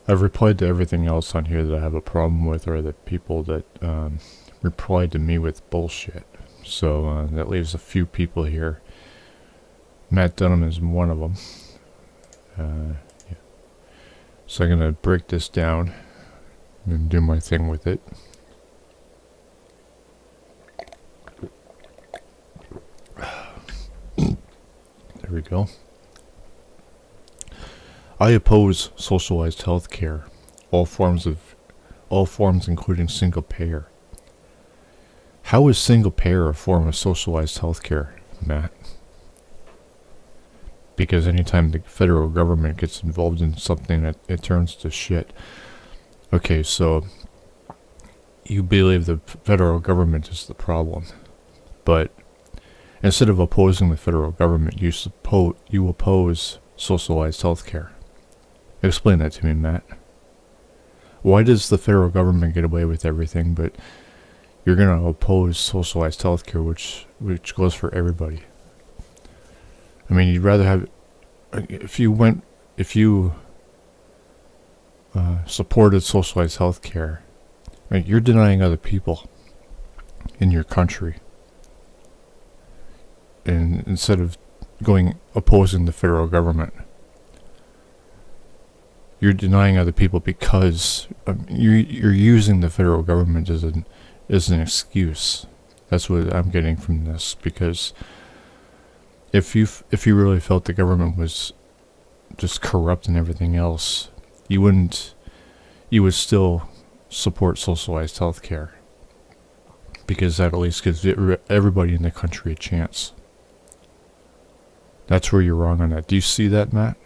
I've replied to everything else on here that I have a problem with, or the people that replied to me with bullshit. So that leaves a few people here. Matt Dunham is one of them. Yeah. So I'm going to break this down and do my thing with it. There we go. I oppose socialized health care, all forms including single payer. How is single payer a form of socialized health care, Matt? Because anytime the federal government gets involved in something, it turns to shit. Okay, so you believe the federal government is the problem, but instead of opposing the federal government, you oppose socialized health care. Explain that to me, Matt. Why does the federal government get away with everything, but you're going to oppose socialized health care, which goes for everybody? I mean, you'd rather have, if you supported socialized health care, right, you're denying other people in your country. And instead of opposing the federal government, you're denying other people because you're using the federal government as an excuse. That's what I'm getting from this. Because if you really felt the government was just corrupt and everything else, you would still support socialized health care, because that at least gives everybody in the country a chance. That's where you're wrong on that. Do you see that, Matt?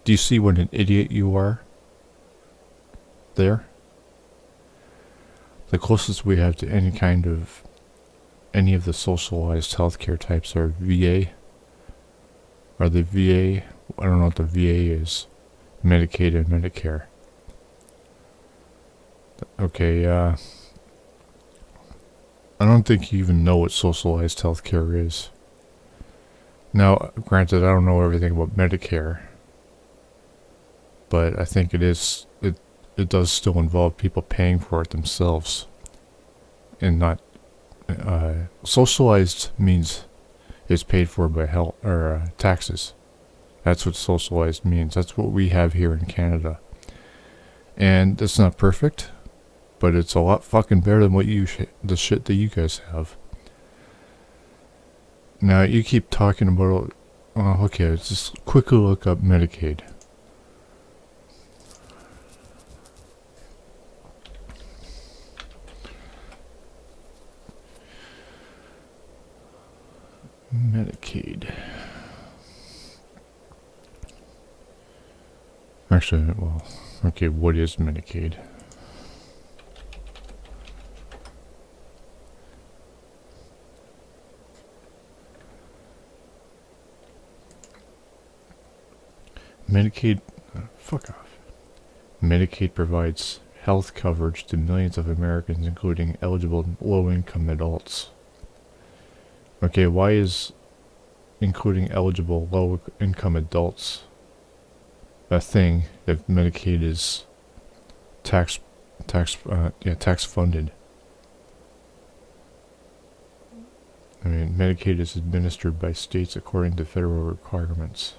Do you see what an idiot you are there? The closest we have to any of the socialized healthcare types are VA. Are the VA? I don't know what the VA is. Medicaid and Medicare. Okay, I don't think you even know what socialized healthcare is. Now, granted, I don't know everything about Medicare, but I think it does still involve people paying for it themselves, and not socialized means it's paid for by health or taxes. That's what socialized means. That's what we have here in Canada, and it's not perfect, but it's a lot fucking better than the shit that you guys have. Now, you keep talking about, okay, let's just quickly look up Medicaid. Medicaid. Actually, well, okay, what is Medicaid? Medicaid, fuck off. Medicaid provides health coverage to millions of Americans, including eligible low-income adults. Okay, why is including eligible low-income adults a thing if Medicaid is tax funded? I mean, Medicaid is administered by states according to federal requirements.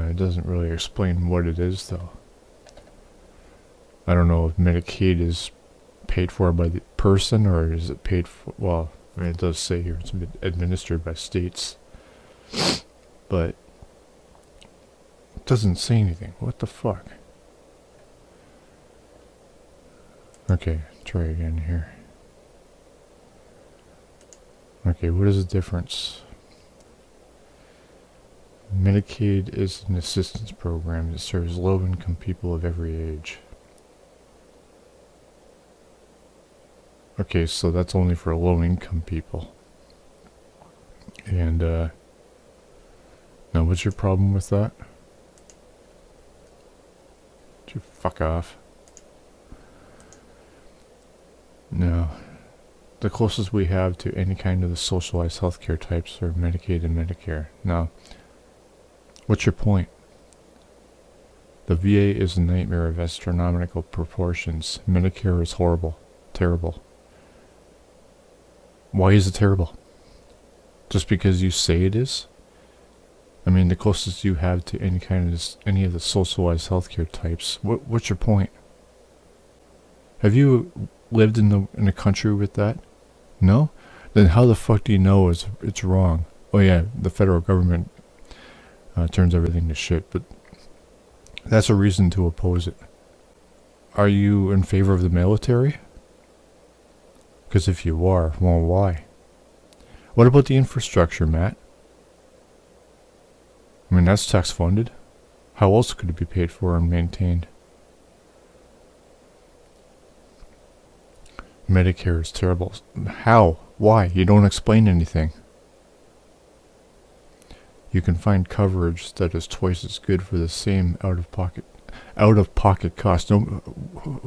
It doesn't really explain what it is, though. I don't know if Medicaid is paid for by the person, or is it paid for, well, I mean, it does say here it's administered by states, but it doesn't say anything. What the fuck? Okay, try again here. Okay, what is the difference? Medicaid is an assistance program that serves low-income people of every age. Okay, so that's only for low-income people. And, now what's your problem with that? You fuck off. No. The closest we have to any kind of the socialized healthcare types are Medicaid and Medicare. Now, What's your point? The VA is a nightmare of astronomical proportions. Medicare is horrible. Terrible. Why is it terrible? Just because you say it is? I mean, the closest you have to any of the socialized healthcare types. What's your point? Have you lived in a country with that? No? Then how the fuck do you know it's wrong? Oh yeah, the federal government turns everything to shit, but that's a reason to oppose it. Are you in favor of the military? Because if you are, well, why? What about the infrastructure, Matt? I mean, that's tax funded. How else could it be paid for and maintained? Medicare is terrible. How? Why? You don't explain anything. You can find coverage that is twice as good for the same out-of-pocket cost. No,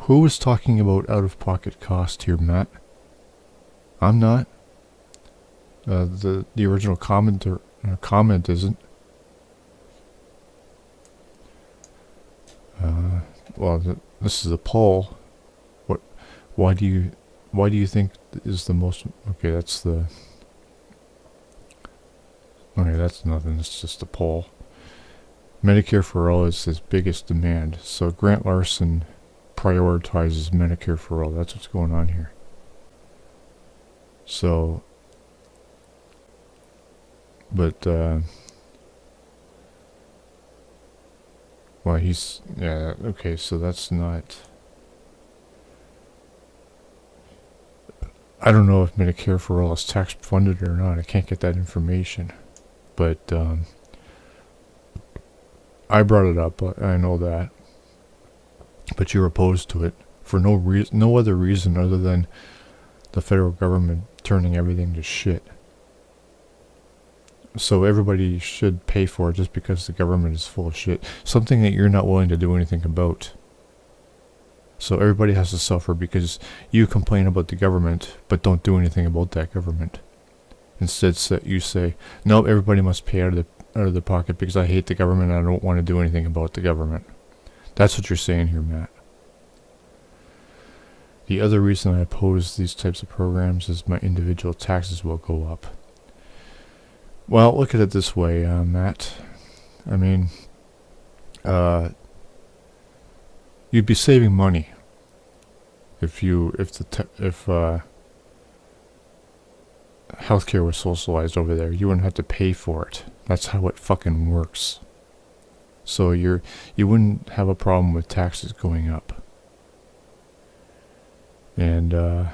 who is talking about out-of-pocket cost here, Matt? I'm not. The original comment isn't. Well, this is a poll. What? Why do you think is the most? Okay, that's the. Okay, that's nothing. It's just a poll. Medicare for all is his biggest demand. So Grant Larson prioritizes Medicare for all. That's what's going on here. So, but well, yeah, okay, so that's not. I don't know if Medicare for all is tax funded or not. I can't get that information. But I brought it up. I know that. But you're opposed to it for no other reason other than the federal government turning everything to shit. So everybody should pay for it just because the government is full of shit. Something that you're not willing to do anything about. So everybody has to suffer because you complain about the government but don't do anything about that government. Instead, you say, nope, everybody must pay out of their pocket because I hate the government and I don't want to do anything about the government. That's what you're saying here, Matt. The other reason I oppose these types of programs is my individual taxes will go up. Well, look at it this way, Matt. I mean, you'd be saving money if healthcare was socialized over there. You wouldn't have to pay for it. That's how it fucking works. So you wouldn't have a problem with taxes going up. And I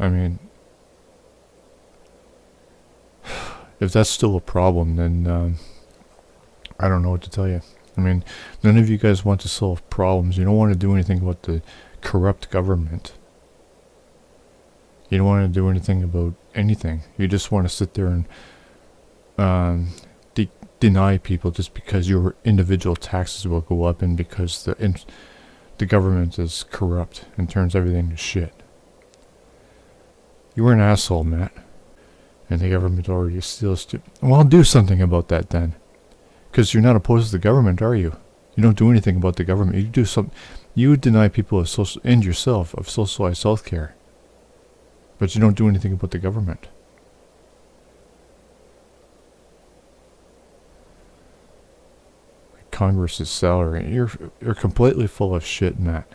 mean, if that's still a problem, then I don't know what to tell you. I mean, none of you guys want to solve problems. You don't want to do anything about the corrupt government. You don't want to do anything about anything. You just want to sit there and deny people just because your individual taxes will go up and because the government is corrupt and turns everything to shit. You were an asshole, Matt. And the government already steals too. Well, do something about that then. Because you're not opposed to the government, are you? You don't do anything about the government. You do something. You deny people and yourself of socialized health care. But you don't do anything about the government. Congress's salary. You're completely full of shit, Matt.